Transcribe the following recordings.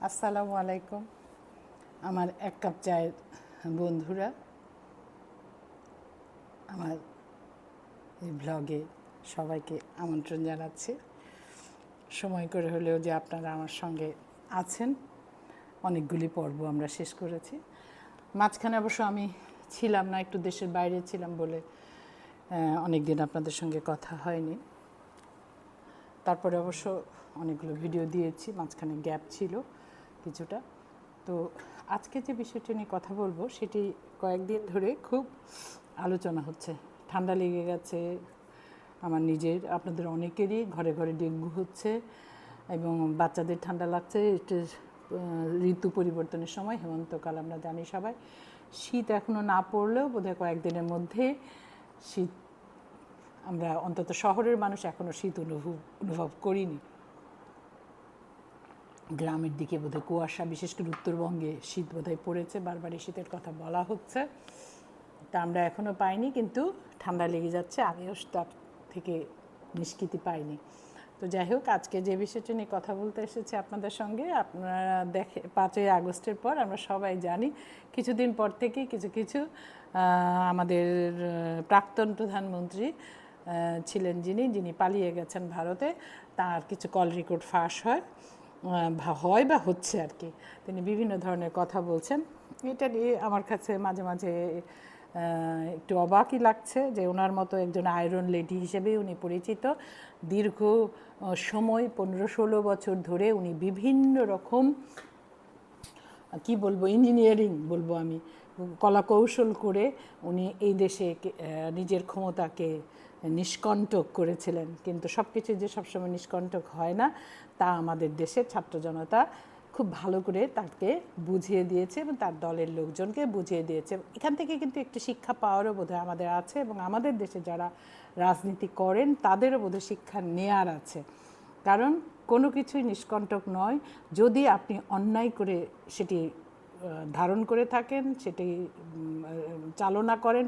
আসসালামু আলাইকুম আমার এক কাপ চায়ের বন্ধুরা, আমার এই ব্লগে সবাইকে আমন্ত্রণ জানাচ্ছি। সময় করে হলেও যে আপনারা আমার সঙ্গে আছেন। অনেকগুলি পর্ব আমরা শেষ করেছি। মাঝখানে অবশ্য আমি ছিলাম না, একটু দেশের বাইরে ছিলাম বলে অনেক দিন আপনাদের সঙ্গে কথা হয়নি। তারপরে অবশ্য অনেকগুলো ভিডিও দিয়েছি, মাঝখানে গ্যাপ ছিল কিছুটা। তো আজকে যে বিষয়টি নিয়ে কথা বলবো সেটি কয়েকদিন ধরে খুব আলোচনা হচ্ছে। ঠান্ডা লেগে গেছে আমার নিজের, আপনাদের অনেকেরই ঘরে ঘরে ডেঙ্গু হচ্ছে এবং বাচ্চাদের ঠান্ডা লাগছে। একটু ঋতু পরিবর্তনের সময়, হেমন্তকাল আমরা জানি সবাই। শীত এখনও না পড়লেও বোধহয় কয়েকদিনের মধ্যে শীত, আমরা অন্তত শহরের মানুষ এখনও শীত অনুভব করিনি। গ্রামের দিকে বোধহয় কুয়াশা, বিশেষ করে উত্তরবঙ্গে শীত বোধহয় পড়েছে, বারবারই শীতের কথা বলা হচ্ছে। তা আমরা এখনও পাইনি, কিন্তু ঠান্ডা লেগে যাচ্ছে। আমিও তার থেকে নিষ্কৃতি পাইনি। তো যাই হোক, আজকে যে বিষয়টি নিয়ে কথা বলতে এসেছি আপনাদের সঙ্গে, আপনারা 5ই আগস্টের পর আমরা সবাই জানি কিছুদিন পর থেকেই কিছু কিছু আমাদের প্রাক্তন প্রধানমন্ত্রী ছিলেন যিনি পালিয়ে গেছেন ভারতে, তার কিছু কল রেকর্ড ফাঁস হয় বা হচ্ছে আর কি। তিনি বিভিন্ন ধরনের কথা বলছেন। এটা নিয়ে আমার কাছে মাঝে মাঝে একটু অবাকই লাগছে যে ওনার মতো একজন আয়রন লেডি হিসেবেই উনি পরিচিত। দীর্ঘ সময় 15-16 বছর ধরে উনি বিভিন্ন রকম কি বলবো, ইঞ্জিনিয়ারিং বলবো আমি, কলাকৌশল করে উনি এই দেশে নিজের ক্ষমতাকে নিষ্কণ্টক করেছিলেন। কিন্তু সব কিছু যে সবসময় নিষ্কণ্টক হয় না, তা আমাদের দেশের ছাত্র জনতা খুব ভালো করে তাকে বুঝিয়ে দিয়েছে এবং তার দলের লোকজনকে বুঝিয়ে দিয়েছে। এখান থেকে কিন্তু একটু শিক্ষা পাওয়ারও বোধহয় আমাদের আছে, এবং আমাদের দেশে যারা রাজনীতি করেন তাদেরও বোধহয় শিক্ষা নেয়ার আছে। কারণ কোনো কিছুই নিষ্কণ্টক নয় যদি আপনি অন্যায় করে সেটি ধারণ করে থাকেন, সেটি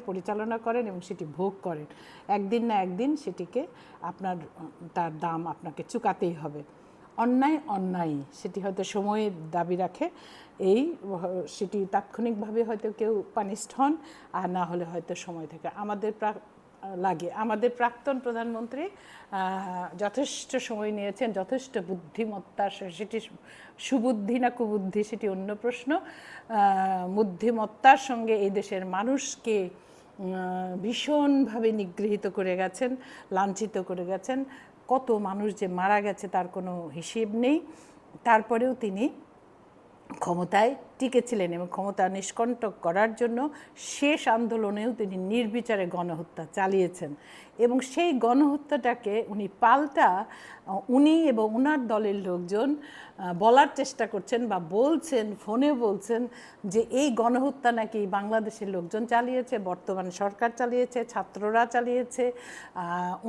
পরিচালনা করেন এবং সেটি ভোগ করেন। একদিন না একদিন সেটিকে তার দাম আপনাকে চুকাতেই হবে। অন্যায় সেটি হয়তো সময়ের দাবি রাখে, সেটি তাৎক্ষণিকভাবে হয়তো কেউ পানিশড হন, আর না হলে হয়তো সময় থেকে আমাদের প্রাক্তন প্রধানমন্ত্রী যথেষ্ট সময় নিয়েছেন, যথেষ্ট বুদ্ধিমত্তা, সেটি সুবুদ্ধি না কুবুদ্ধি সেটি অন্য প্রশ্ন। বুদ্ধিমত্তার সঙ্গে এই দেশের মানুষকে ভীষণভাবে নিগৃহীত করে গেছেন, লাঞ্ছিত করে গেছেন। কত মানুষ যে মারা গেছে তার কোনো হিসেব নেই। তারপরেও তিনি ক্ষমতায় টিকেছিলেন এবং ক্ষমতা নিষ্কণ্টক করার জন্য শেষ আন্দোলনেও তিনি নির্বিচারে গণহত্যা চালিয়েছেন। এবং সেই গণহত্যাটাকে উনি এবং ওনার দলের লোকজন বলার চেষ্টা করছেন বা বলছেন, ফোনে বলছেন যে এই গণহত্যা নাকি বাংলাদেশের লোকজন চালিয়েছে, বর্তমান সরকার চালিয়েছে, ছাত্ররা চালিয়েছে,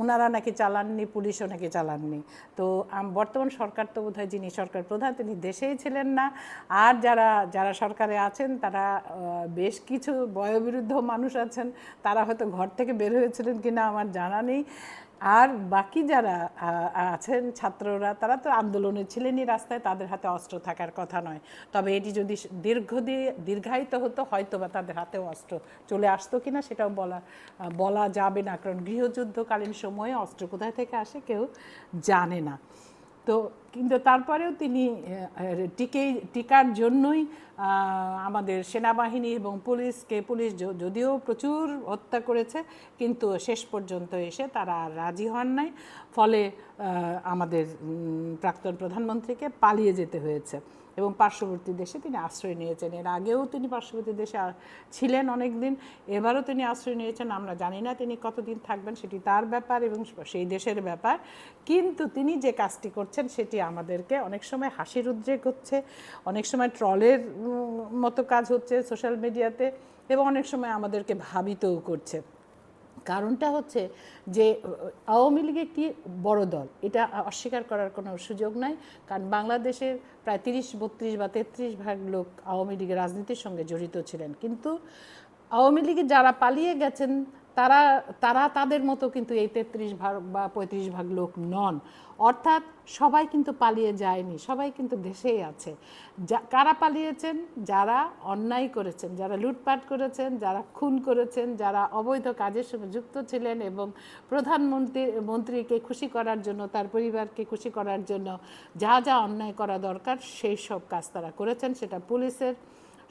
ওনারা নাকি চালাননি, পুলিশও নাকি চালাননি। তো বর্তমান সরকার তো বোধহয় যিনি সরকার প্রধান তিনি দেশেই ছিলেন না। আর যারা সরকারে আছেন তারা বেশ কিছু বয়োবৃদ্ধ মানুষ আছেন, তারা হয়তো ঘর থেকে বের হয়েছিলেন কিনা আমার জানা নেই। আর বাকি যারা আছেন ছাত্ররা, তারা তো আন্দোলনে ছিলেনই রাস্তায়, তাদের হাতে অস্ত্র থাকার কথা নয়। তবে এটি যদি দীর্ঘায়িত হতো হয়তো বা তাদের হাতেও অস্ত্র চলে আসতো কিনা সেটাও বলা যাবে না, কারণ গৃহযুদ্ধকালীন সময়ে অস্ত্র কোথায় থেকে আসে কেউ জানে না। তো কিন্তু তারপরেও তিনি টিকার জন্যই আমাদের সেনাবাহিনী এবং পুলিশ যদিও প্রচুর হত্যা করেছে, কিন্তু শেষ পর্যন্ত এসে তারা আর রাজি হন নাই। ফলে আমাদের প্রাক্তন প্রধানমন্ত্রীকে পালিয়ে যেতে হয়েছে এবং পার্শ্ববর্তী দেশে তিনি আশ্রয় নিয়েছেন। এর আগেও তিনি পার্শ্ববর্তী দেশে ছিলেন অনেক দিন, এবারও তিনি আশ্রয় নিয়েছেন। আমরা জানি না তিনি কতদিন থাকবেন, সেটি তার ব্যাপার এবং সেই দেশের ব্যাপার। কিন্তু তিনি যে কাজটি করছেন সেটি আমাদেরকে অনেক সময় হাসির উদ্রেক হচ্ছে, অনেক সময় ট্রলের মতো কাজ হচ্ছে সোশ্যাল মিডিয়াতে, এবং অনেক সময় আমাদেরকে ভাবিতও করছে। কারণটা হচ্ছে যে আওয়ামী লীগ একটি বড় দল, এটা অস্বীকার করার কোনো সুযোগ নাই। কারণ বাংলাদেশের প্রায় 30-32 বা 33 ভাগ লোক আওয়ামী লীগের রাজনীতির সঙ্গে জড়িত ছিলেন। কিন্তু আওয়ামী লীগে যারা পালিয়ে গেছেন তারা তারা তাদের মতো কিন্তু এই 33 ভাগ বা 35 ভাগ লোক নন। অর্থাৎ সবাই কিন্তু পালিয়ে যায়নি, সবাই কিন্তু দেশেই আছে। কারা পালিয়েছেন? যারা অন্যায় করেছেন, যারা লুটপাট করেছেন, যারা খুন করেছেন, যারা অবৈধ কাজের সঙ্গে যুক্ত ছিলেন এবং মন্ত্রীকে খুশি করার জন্য, তার পরিবারকে খুশি করার জন্য যা যা অন্যায় করা দরকার সেই সব কাজ তারা করেছেন। সেটা পুলিশের,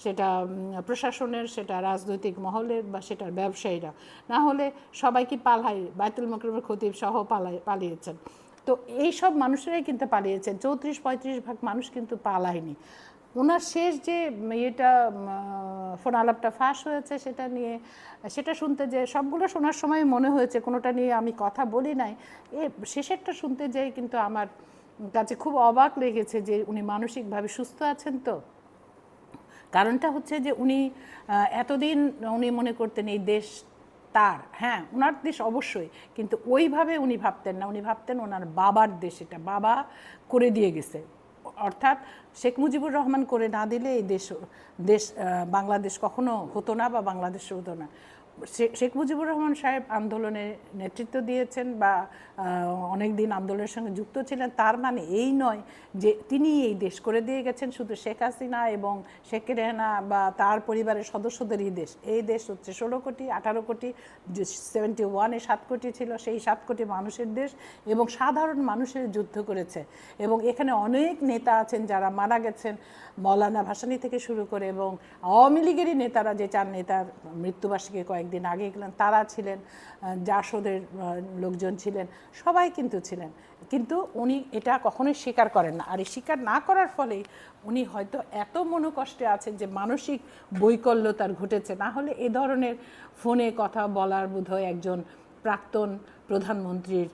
সেটা প্রশাসনের, সেটা রাজনৈতিক মহলের, বা সেটার ব্যবসায়ীরা। না হলে সবাই কি পালায়? বাইতুল মোকরমের খতিব সহ পালিয়েছেন। তো এই সব মানুষেরাই কিন্তু পালিয়েছেন, 34-35 ভাগ মানুষ কিন্তু পালায়নি। ওনার শেষ যে এটা ফোন আলাপটা ফাঁস হয়েছে সেটা নিয়ে, সেটা শুনতে যে সবগুলো শোনার সময় মনে হয়েছে কোনোটা নিয়ে আমি কথা বলি নাই, শেষেরটা শুনতে যাই কিন্তু আমার কাছে খুব অবাক লেগেছে যে উনি মানসিকভাবে সুস্থ আছেন। তো কারণটা হচ্ছে যে উনি এতদিন উনি মনে করতেন এই দেশ তার, হ্যাঁ ওনার দেশ অবশ্যই, কিন্তু ওইভাবে উনি ভাবতেন না। উনি ভাবতেন ওনার বাবার দেশ, এটা বাবা করে দিয়ে গেছে। অর্থাৎ শেখ মুজিবুর রহমান করে না দিলে এই দেশ বাংলাদেশ কখনো হতো না, বা বাংলাদেশ হতো না। শেখ মুজিবুর রহমান সাহেব আন্দোলনে নেতৃত্ব দিয়েছেন বা অনেক দিন আন্দোলনের সঙ্গে যুক্ত ছিলেন, তার মানে এই নয় যে তিনি এই দেশ করে দিয়ে গেছেন শুধু শেখ হাসিনা এবং শেখ রেহানা বা তার পরিবারের সদস্যদেরই দেশ। এই দেশ হচ্ছে 16 কোটি 18 কোটি, 71-এ 7 কোটি ছিল, সেই 7 কোটি মানুষের দেশ এবং সাধারণ মানুষের যুদ্ধ করেছে। এবং এখানে অনেক নেতা আছেন যারা মারা গেছেন, মৌলানা ভাসানী থেকে শুরু করে, এবং আওয়ামী লীগেরই নেতারা, যে 4 নেতার মৃত্যুবার্ষিকী কয়েকদিন আগে গেলেন তারা ছিলেন, জাসদের লোকজন ছিলেন, সবাই কিন্তু ছিলেন। কিন্তু উনি এটা কখনোই স্বীকার করেন না। আর এই স্বীকার না করার ফলেই উনি হয়তো এত মনোকষ্টে আছেন যে মানসিক বৈকল্য তার ঘটেছে। না হলে এ ধরনের ফোনে কথা বলার বোধহয় একজন প্রাক্তন প্রধানমন্ত্রীর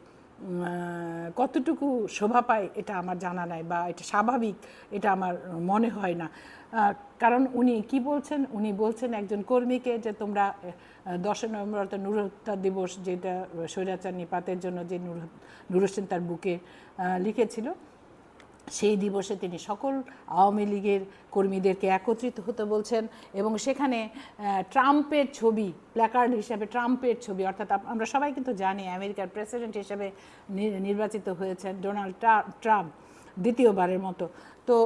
কতটুকু শোভা পায় এটা আমার জানা নাই, বা এটা স্বাভাবিক এটা আমার মনে হয় না। কারণ উনি কি বলছেন? উনি বলছেন একজন কর্মীকে যে তোমরা 10 নভেম্বর নূর হত্যা দিবস, যেটা স্বৈরাচার নিপাতের জন্য যে নূর হোসেন তার বুকে লিখেছিল, সেই দিবসে তিনি সকল আওয়ামী লীগের কর্মীদেরকে একত্রিত হতে বলছেন এবং সেখানে ট্রাম্পের ছবি, প্ল্যাকার্ড হিসেবে ট্রাম্পের ছবি, অর্থাৎ আমরা সবাই কিন্তু জানি আমেরিকার প্রেসিডেন্ট হিসেবে নির্বাচিত হয়েছেন ডোনাল্ড ট্রাম্প দ্বিতীয়বারের মতো। তো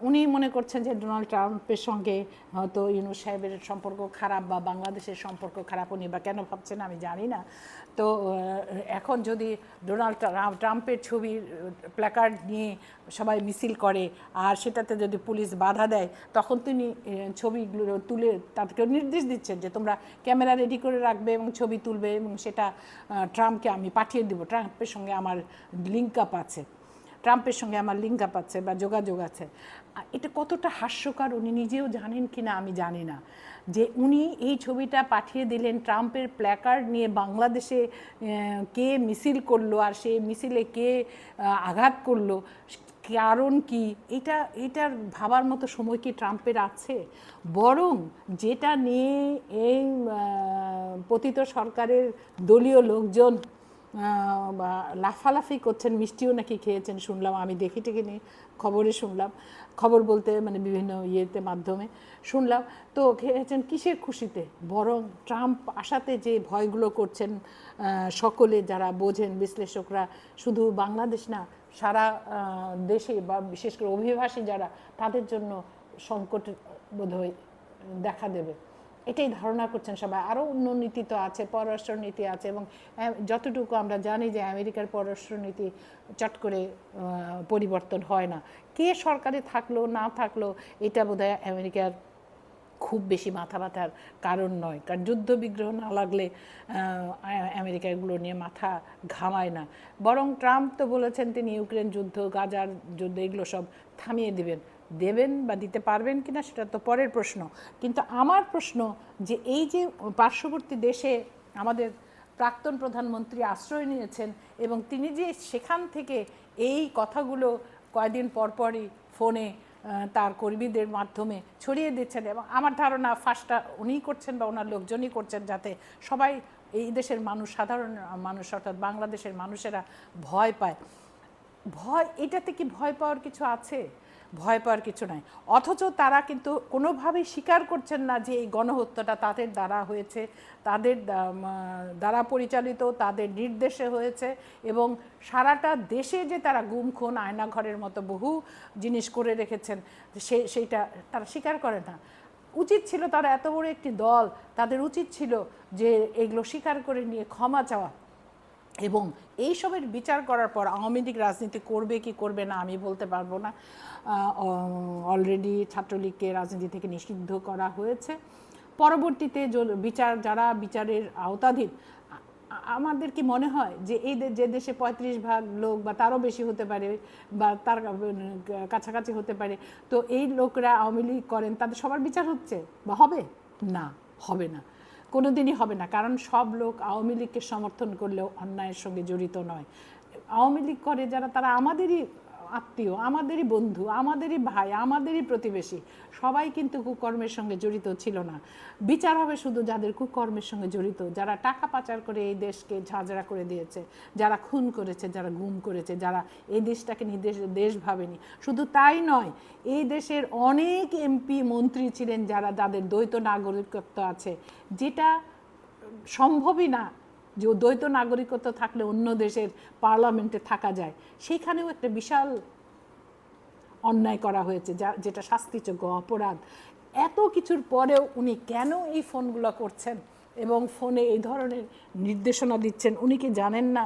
উনি মনে করছেন যে ডোনাল্ড ট্রাম্পের সঙ্গে হয়তো ইউনূস সাহেবের সম্পর্ক খারাপ বা বাংলাদেশের সম্পর্ক খারাপ, উনি বা কেন ভাবছেন আমি জানি না। তো এখন যদি ডোনাল্ড ট্রাম্পের ছবির প্ল্যাকার্ড নিয়ে সবাই মিছিল করে আর সেটাতে যদি পুলিশ বাধা দেয়, তখন তিনি ছবিগুলো তুলে তাদেরকে নির্দেশ দিচ্ছেন যে তোমরা ক্যামেরা রেডি করে রাখবে এবং ছবি তুলবে এবং সেটা ট্রাম্পকে আমি পাঠিয়ে দেবো, ট্রাম্পের সঙ্গে আমার লিঙ্ক আপ আছে, ট্রাম্পের সঙ্গে আমার লিঙ্ক আপ আছে বা যোগাযোগ আছে। এটা কতটা হাস্যকর উনি নিজেও জানেন কি না আমি জানি না, যে উনি এই ছবিটা পাঠিয়ে দিলেন ট্রাম্পের প্ল্যাকার্ড নিয়ে বাংলাদেশে কে মিছিল করলো আর সেই মিছিলে কে আঘাত করলো, কারণ কি, এটার ভাবার মতো সময় কি ট্রাম্পের আছে? বরং যেটা নিয়ে এই পতিত সরকারের দলীয় লোকজন লাফালাফি করছেন, মিষ্টিও নাকি খেয়েছেন শুনলাম, আমি দেখি টেকিনি, খবরে শুনলাম, খবর বলতে মানে বিভিন্ন ইয়েতে মাধ্যমে শুনলাম। তো খেয়েছেন কিসের খুশিতে? বরং ট্রাম্প আসাতে যে ভয়গুলো করছেন সকলে যারা বোঝেন, বিশ্লেষকরা, শুধু বাংলাদেশ না সারা দেশে বা বিশেষ করে অভিবাসী যারা, তাদের জন্য সংকট বোধহয় দেখা দেবে, এটাই ধারণা করছেন সবাই। আরও অন্য নীতি তো আছে, পররাষ্ট্রনীতি আছে, এবং যতটুকু আমরা জানি যে আমেরিকার পররাষ্ট্রনীতি চট করে পরিবর্তন হয় না। কে সরকারে থাকলো না থাকলো এটা বোধহয় আমেরিকার খুব বেশি মাথা ব্যথার কারণ নয়, কারণ যুদ্ধ বিগ্রহ না লাগলে আমেরিকা এগুলো নিয়ে মাথা ঘামায় না। বরং ট্রাম্প তো বলেছেন তিনি ইউক্রেন যুদ্ধ, গাজার যুদ্ধ এগুলো সব থামিয়ে দেবেন বা দিতে পারবেন কিনা সেটা তো পরের প্রশ্ন। কিন্তু আমার প্রশ্ন যে এই যে পার্শ্ববর্তী দেশে আমাদের প্রাক্তন প্রধানমন্ত্রী আশ্রয় নিয়েছেন এবং তিনি যে সেখান থেকে এই কথাগুলো কয়েকদিন পরপরই ফোনে তার কর্মীদের মাধ্যমে ছড়িয়ে দিচ্ছেন, এবং আমার ধারণা ফাঁসটা উনিই করছেন বা ওনার লোকজনই করছেন, যাতে সবাই এই দেশের মানুষ, সাধারণ মানুষ অর্থাৎ বাংলাদেশের মানুষেরা ভয় পায়। ভয়, এটাতে কি ভয় পাওয়ার কিছু আছে? ভয় পাওয়ার কিছু নাই। অথচ তারা কিন্তু কোনোভাবেই স্বীকার করছেন না যে এই গণহত্যাটা তাদের দ্বারা হয়েছে, তাদের দ্বারা পরিচালিত, তাদের নির্দেশে হয়েছে, এবং সারাটা দেশে যে তারা গুম খুন আয়নাঘরের মতো বহু জিনিস করে রেখেছেন সেইটা তারা স্বীকার করে না। উচিত ছিল, তারা এত বড় একটি দল, তাদের উচিত ছিল যে এগুলো স্বীকার করে নিয়ে ক্ষমা চাওয়া, এবং এইসবের বিচার করার পর আওয়ামী লীগ রাজনীতি করবে কি করবে না আমি বলতে পারবো না। অলরেডি ছাত্রলীগকে রাজনীতি থেকে নিষিদ্ধ করা হয়েছে। পরবর্তীতে যারা বিচারের আওতাধীন, আমাদের কি মনে হয় যে এই যে দেশে 35% লোক বা তারও বেশি হতে পারে বা তার কাছাকাছি হতে পারে, তো এই লোকরা আওয়ামী লীগ করেন, তাদের সবার বিচার হচ্ছে বা হবে না? হবে না, কোনো দিনই হবে না। কারণ সব লোক আওয়ামী লীগকে সমর্থন করলেও অন্যায়ের সঙ্গে জড়িত নয়। আওয়ামী লীগ করে যারা, তারা আমাদেরই আত্মীয়, আমাদেরই বন্ধু, আমাদেরই ভাই, আমাদেরই প্রতিবেশী, সবাই কিন্তু কুকর্মের সঙ্গে জড়িত ছিল না। বিচার হবে শুধু যাদের কুকর্মের সঙ্গে জড়িত, যারা টাকা পাচার করে এই দেশকে ঝাঁঝরা করে দিয়েছে, যারা খুন করেছে, যারা গুম করেছে, যারা এই দেশটাকে দেশ ভাবেনি। শুধু তাই নয়, এই দেশের অনেক এমপি মন্ত্রী ছিলেন যাদের দ্বৈত নাগরিকত্ব আছে, যেটা সম্ভবই না যে দ্বৈত নাগরিকত্ব থাকলে অন্য দেশের পার্লামেন্টে থাকা যায়। সেইখানেও একটা বিশাল অন্যায় করা হয়েছে, যেটা শাস্তিযোগ্য অপরাধ। এত কিছুর পরেও উনি কেন এই ফোনগুলো করছেন এবং ফোনে এই ধরনের নির্দেশনা দিচ্ছেন? উনি কি জানেন না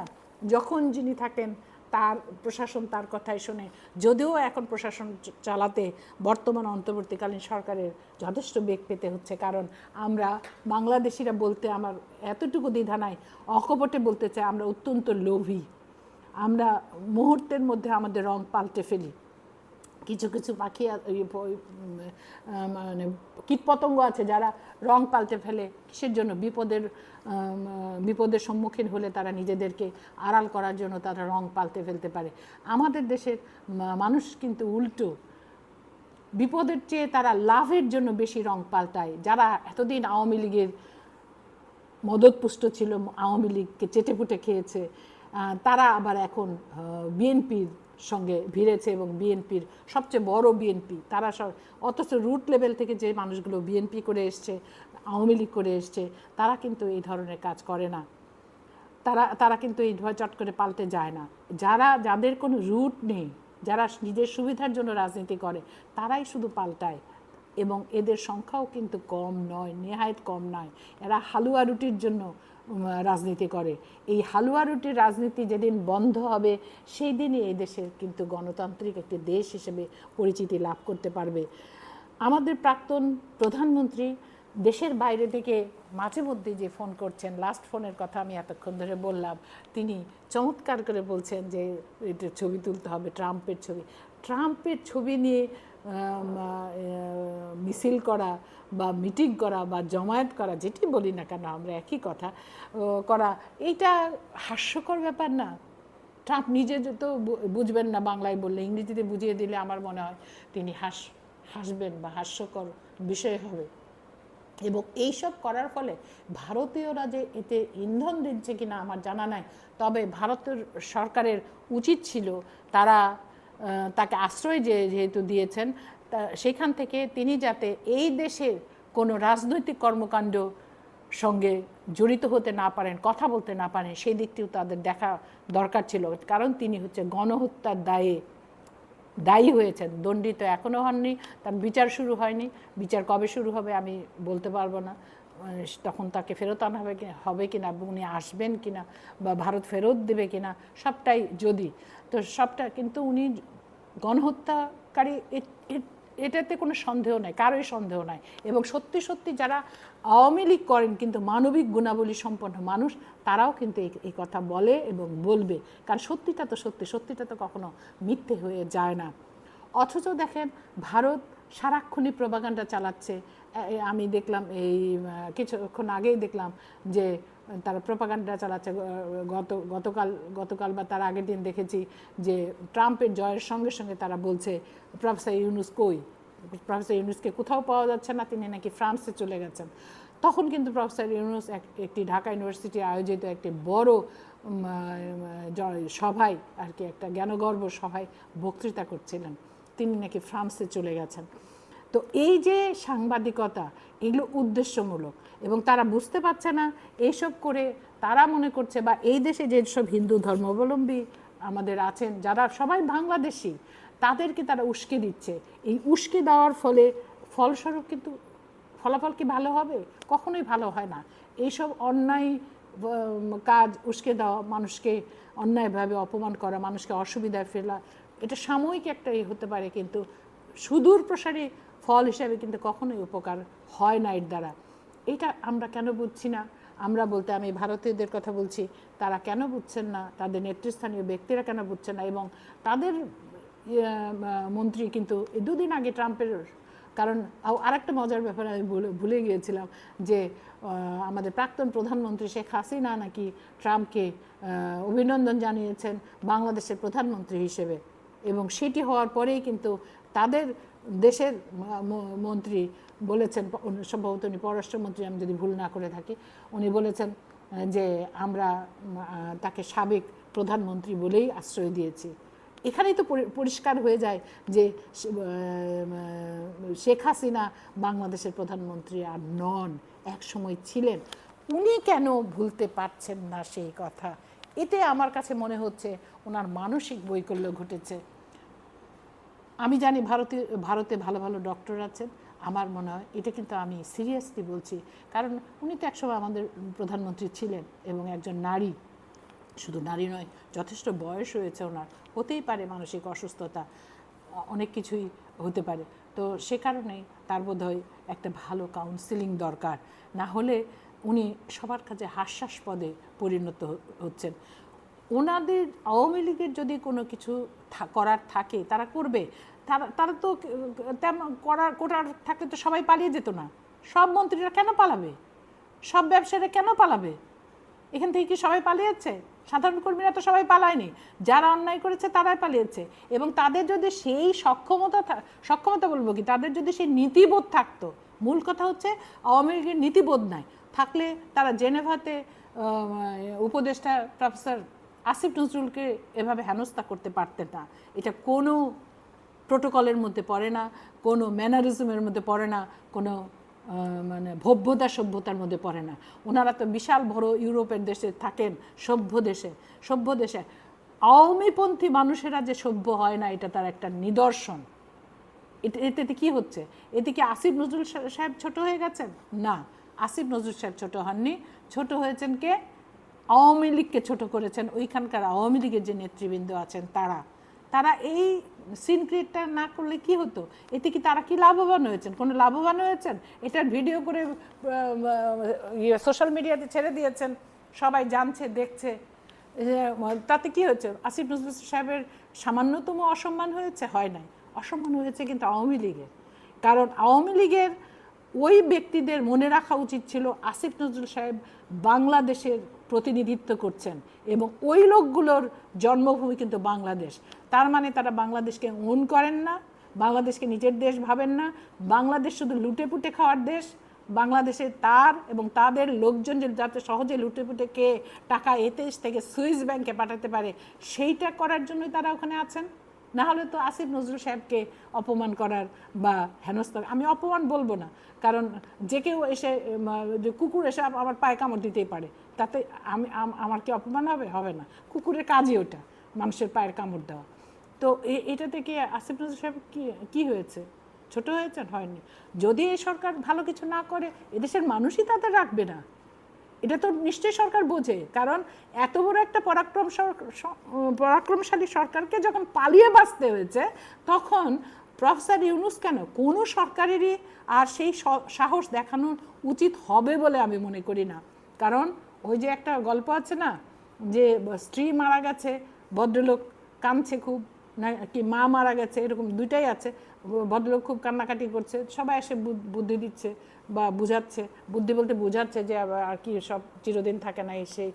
যখন যিনি থাকেন তার প্রশাসন তার কথাই শোনে? যদিও এখন প্রশাসন চালাতে বর্তমান অন্তর্বর্তীকালীন সরকারের যথেষ্ট বেগ পেতে হচ্ছে, কারণ আমরা বাংলাদেশিরা বলতে আমার এতটুকু দ্বিধা নাই, অকপটে বলতে চাই, আমরা অত্যন্ত লোভী। আমরা মুহূর্তের মধ্যে আমাদের রং পাল্টে ফেলি। কিছু কিছু পাখি মানে কীটপতঙ্গ আছে যারা রং পাল্টে ফেলে কিসের জন্য? বিপদের সম্মুখীন হলে তারা নিজেদেরকে আড়াল করার জন্য তারা রং পাল্টে ফেলতে পারে। আমাদের দেশের মানুষ কিন্তু উল্টো, বিপদের চেয়ে তারা লাভের জন্য বেশি রং পাল্টায়। যারা এতদিন আওয়ামী লীগের মদতপুষ্ট ছিল, আওয়ামী লীগকে চেটেপুটে খেয়েছে, তারা আবার এখন বিএনপির সঙ্গে ভিড়েছে, এবং বিএনপির সবচেয়ে বড় বিএনপি তারা সব, অথচ রুট লেভেল থেকে যে মানুষগুলো বিএনপি করে এসছে, আওয়ামী লীগ করে এসছে, তারা কিন্তু এই ধরনের কাজ করে না। তারা কিন্তু এই ভয় চট করে পাল্টে যায় না। যাদের কোনো রুট নেই, যারা নিজের সুবিধার জন্য রাজনীতি করে, তারাই শুধু পাল্টায়, এবং এদের সংখ্যাও কিন্তু কম নয়, নেহায়েত কম নয়। এরা হালুয়া রুটির জন্য রাজনীতি করে। এই হালুয়া রুটির রাজনীতি যেদিন বন্ধ হবে, সেই দিনই এই দেশের কিন্তু গণতান্ত্রিক একটি দেশ হিসেবে পরিচিতি লাভ করতে পারবে। আমাদের প্রাক্তন প্রধানমন্ত্রী দেশের বাইরে থেকে মাঝে মধ্যে যে ফোন করছেন, লাস্ট ফোনের কথা আমি এতক্ষণ ধরে বললাম, তিনি চমৎকার করে বলছেন যে এটা ছবি তুলতে হবে, ট্রাম্পের ছবি নিয়ে মিছিল করা বা মিটিং করা বা জমায়েত করা, যেটি বলি না কেন আমরা একই কথা করা, এইটা হাস্যকর ব্যাপার না? ট্রাম্প নিজে তো বুঝবেন না বাংলায় বললে, ইংরেজিতে বুঝিয়ে দিলে আমার মনে হয় তিনি হাসবেন বা হাস্যকর বিষয় হবে। এবং এইসব করার ফলে ভারতীয়রা যে এতে ইন্ধন দিচ্ছে কিনা আমার জানা নাই, তবে ভারতের সরকারের উচিত ছিল তাকে আশ্রয় যেহেতু দিয়েছেন, সেখান থেকে তিনি যাতে এই দেশের কোনো রাজনৈতিক কর্মকাণ্ড সঙ্গে জড়িত হতে না পারেন, কথা বলতে না পারেন, সেই দিকটিও তাদের দেখা দরকার ছিল। কারণ তিনি হচ্ছে গণহত্যার দায়ী হয়েছেন, দণ্ডিত এখনও হননি, তার বিচার শুরু হয়নি। বিচার কবে শুরু হবে আমি বলতে পারবো না, তখন তাকে ফেরত আনা হবে কিনা, উনি আসবেন কিনা, বা ভারত ফেরত দেবে কিনা, সবটাই যদি, তো সবটা, কিন্তু উনি গণহত্যাকারী এটাতে কোনো সন্দেহ নাই, কারোই সন্দেহ নাই। এবং সত্যি সত্যি যারা আওয়ামী লীগ করেন কিন্তু মানবিক গুণাবলী সম্পন্ন মানুষ, তারাও কিন্তু এই কথা বলে এবং বলবে, কারণ সত্যিটা তো কখনো মিথ্যে হয়ে যায় না। অথচ দেখেন ভারত সারাক্ষণই প্রোপাগান্ডা চালাচ্ছে। আমি দেখলাম এই কিছুক্ষণ আগেই দেখলাম যে তারা প্রোপাগান্ডা চালাচ্ছে। গতকাল বা তার আগের দিন দেখেছি যে ট্রাম্পের জয়ের সঙ্গে সঙ্গে তারা বলছে প্রফেসর ইউনুস কই, প্রফেসর ইউনুসকে কোথাও পাওয়া যাচ্ছে না, তিনি নাকি ফ্রান্সে চলে গেছেন। তখন কিন্তু প্রফেসর ইউনুস একটি ঢাকা ইউনিভার্সিটি আয়োজিত একটি বড় সভায় আর কি, একটা জ্ঞানগর্ভ সভায় বক্তৃতা করছিলেন। তিনি নাকি ফ্রান্সে চলে গেছেন। তো এই যে সাংবাদিকতা, এগুলো উদ্দেশ্যমূলক, এবং তারা বুঝতে পারছে না এইসব করে তারা মনে করছে, বা এই দেশে যেসব হিন্দু ধর্মাবলম্বী আমাদের আছেন যারা সবাই বাংলাদেশি, তাদেরকে তারা উস্কে দিচ্ছে। এই উস্কে দেওয়ার ফলে ফলস্বরূপ কিন্তু ফলাফল কি ভালো হবে? কখনোই ভালো হয় না। এইসব অন্যায় কাজ, উস্কে দেওয়া, মানুষকে অন্যায়ভাবে অপমান করা, মানুষকে অসুবিধায় ফেলা, এটা সাময়িক একটা হতে পারে, কিন্তু সুদূর প্রসারী ফল হিসাবে কিন্তু কখনোই উপকার হয় না এর দ্বারা। এটা আমরা কেন বুঝছি না? আমরা বলতে আমি ভারতীয়দের কথা বলছি, তারা কেন বুঝছেন না, তাদের নেতৃস্থানীয় ব্যক্তিরা কেন বুঝছেন না, এবং তাদের মন্ত্রী কিন্তু দুদিন আগে ট্রাম্পের, কারণ আরেকটা মজার ব্যাপার আমি ভুলে গিয়েছিলাম যে আমাদের প্রাক্তন প্রধানমন্ত্রী শেখ হাসিনা নাকি ট্রাম্পকে অভিনন্দন জানিয়েছেন বাংলাদেশের প্রধানমন্ত্রী হিসেবে, এবং সেটি হওয়ার পরেই কিন্তু তাদের দেশের মন্ত্রী বলেছেন, সম্ভবত উনি পররাষ্ট্রমন্ত্রী আমি যদি ভুল না করে থাকি, উনি বলেছেন যে আমরা তাকে সাবেক প্রধানমন্ত্রী বলেই আশ্রয় দিয়েছি। এখানেই তো পরিষ্কার হয়ে যায় যে শেখ হাসিনা বাংলাদেশের প্রধানমন্ত্রী আর নন, এক সময় ছিলেন। উনি কেন ভুলতে পারছেন না সেই কথা? এতে আমার কাছে মনে হচ্ছে ওনার মানসিক বৈকল্য ঘটেছে। আমি জানি ভারতে ভালো ভালো ডক্টর আছেন, আমার মনে হয় এটা, কিন্তু আমি সিরিয়াসলি বলছি, কারণ উনি তো একসময় আমাদের প্রধানমন্ত্রী ছিলেন এবং একজন নারী, শুধু নারী নয়, যথেষ্ট বয়স হয়েছে ওনার, হতেই পারে মানসিক অসুস্থতা, অনেক কিছুই হতে পারে। তো সে কারণেই তার বোধহয় একটা ভালো কাউন্সিলিং দরকার, না হলে উনি সবার কাছে হাস্যাস্পদে পরিণত হচ্ছেন। ওনাদের আওয়ামী লীগের যদি কোনো কিছু করার থাকে তারা করবে, তারা তো তেমন করার থাকলে তো সবাই পালিয়ে যেত না। সব মন্ত্রীরা কেন পালাবে? সব ব্যবসায়ীরা কেন পালাবে? এখান থেকে কি সবাই পালিয়েছে? সাধারণ কর্মীরা তো সবাই পালায়নি, যারা অন্যায় করেছে তারাই পালিয়েছে। এবং তাদের যদি সেই সক্ষমতা বলবো কি, তাদের যদি সেই নীতিবোধ থাকতো, মূল কথা হচ্ছে আওয়ামী লীগের নীতিবোধ নাই, থাকলে তারা জেনেভাতে উপদেষ্টা প্রফেসর আসিফ নজরুলকে এভাবে হেনস্থা করতে পারতেন না। এটা কোনো প্রোটোকলের মধ্যে পড়ে না, কোনো ম্যানারিজমের মধ্যে পড়ে না, কোনো মানে সভ্যতার মধ্যে পড়ে না। ওনারা তো বিশাল বড় ইউরোপের দেশে থাকেন, সভ্য দেশে আওয়ামীপন্থী মানুষেরা যে সভ্য হয় না, এটা তার একটা নিদর্শন। এতে কি হচ্ছে? এতে কি আসিফ নজরুল সাহেব ছোট হয়ে গেছেন? না, আসিফ নজরুল সাহেব ছোট হননি। ছোট হয়েছেন কে? আওয়ামী লীগকে ছোট করেছেন ওইখানকার আওয়ামী লীগের যে নেতৃবৃন্দ আছেন তারা এই সিন ক্রিয়েটটা না করলে কি হতো? এতে কি তারা কি লাভবান হয়েছেন? কোনো লাভবান হয়েছেন? এটার ভিডিও করে সোশ্যাল মিডিয়াতে ছেড়ে দিয়েছেন, সবাই জানছে, দেখছে, তাতে কি হয়েছে? আসিফ নজরুল সাহেবের সামান্যতম অসম্মান হয়েছে? হয় নাই। অসম্মান হয়েছে কিন্তু আওয়ামী লীগের, কারণ আওয়ামী লীগের ওই ব্যক্তিদের মনে রাখা উচিত ছিল আসিফ নজরুল সাহেব বাংলাদেশের প্রতিনিধিত্ব করছেন, এবং ওই লোকগুলোর জন্মভূমি কিন্তু বাংলাদেশ। তার মানে তারা বাংলাদেশকে ওন করেন না, বাংলাদেশকে নিজের দেশ ভাবেন না। বাংলাদেশ শুধু লুটেপুটে খাওয়ার দেশ। বাংলাদেশে তার এবং তাদের লোকজন যাতে সহজে লুটেপুটে কে টাকা এদেশ থেকে সুইস ব্যাংকে পাঠাতে পারে, সেইটা করার জন্যই তারা ওখানে আছেন। না হলে তো আসিফ নজরুল সাহেবকে অপমান করার বা হেনস্থা, আমি অপমান বলবো না, কারণ যে কেউ এসে, যে কুকুর এসে আমার পায়ে কামড় দিতেই পারে, তাতে আমার কি অপমান হবে? হবে না। কুকুরের কাজই ওটা, মানুষের পায়ের কামড় দেওয়া। তো এটা থেকে আসিফ নজরুল সাহেব কি হয়েছে? ছোট হয়েছেন? হয়নি। যদি এই সরকার ভালো কিছু না করে, এদেশের মানুষই তাদের রাখবে না। এটা তো নিশ্চয়ই সরকার বোঝে, কারণ এত বড় একটা পরাক্রমশালী সরকারকে যখন পালিয়ে বাঁচতে হয়েছে, তখন প্রফেসর ইউনূস কেন, কোনো সরকারেরই আর সেই সাহস দেখানো উচিত হবে বলে আমি মনে করি না। কারণ ওই যে একটা গল্প আছে না, যে স্ত্রী মারা গেছে, ভদ্রলোক কাঁদছে খুব, না কি মা মারা গেছে, এরকম দুইটাই আছে, ভদ্রলোক খুব কান্নাকাটি করছে, সবাই এসে বুদ্ধি দিচ্ছে বা বুঝাচ্ছে, বুদ্ধি বলতে বোঝাচ্ছে যে আর কি সব চিরদিন থাকে না, সেই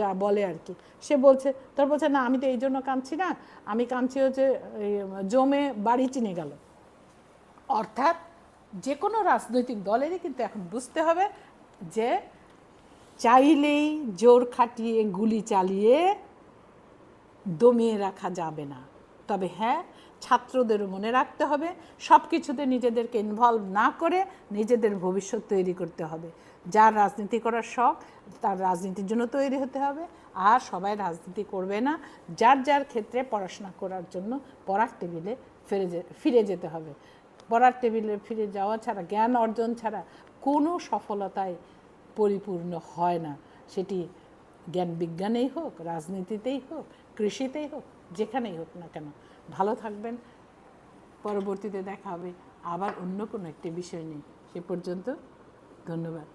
যা বলে আর কি। সে বলছে, তোর বলছে না আমি তো এই জন্য কাঁদছি না, আমি কাঁদছি হচ্ছে জমে বাড়ি চিনে গেল। অর্থাৎ যে কোনো রাজনৈতিক দলেরই কিন্তু এখন বুঝতে হবে যে চাইলেই জোর খাটিয়ে গুলি চালিয়ে দমিয়ে রাখা যাবে না। তবে হ্যাঁ, ছাত্রদেরও মনে রাখতে হবে, সব কিছুতে নিজেদেরকে ইনভলভ না করে নিজেদের ভবিষ্যৎ তৈরি করতে হবে। যার রাজনীতি করার শখ তার রাজনীতির জন্য তৈরি হতে হবে, আর সবাই রাজনীতি করবে না। যার যার ক্ষেত্রে পড়াশোনা করার জন্য পড়ার টেবিলে ফিরে যেতে হবে। পড়ার টেবিলে ফিরে যাওয়া ছাড়া, জ্ঞান অর্জন ছাড়া কোনো সফলতায় পরিপূর্ণ হয় না। সেটি জ্ঞান বিজ্ঞানেই হোক, রাজনীতিতেই হোক, কৃষিতেই হোক, যেখানেই হোক না কেন। ভালো থাকবেন। পরবর্তীতে দেখা হবে আবার অন্য কোনো একটি বিষয় নিয়ে। সে পর্যন্ত ধন্যবাদ।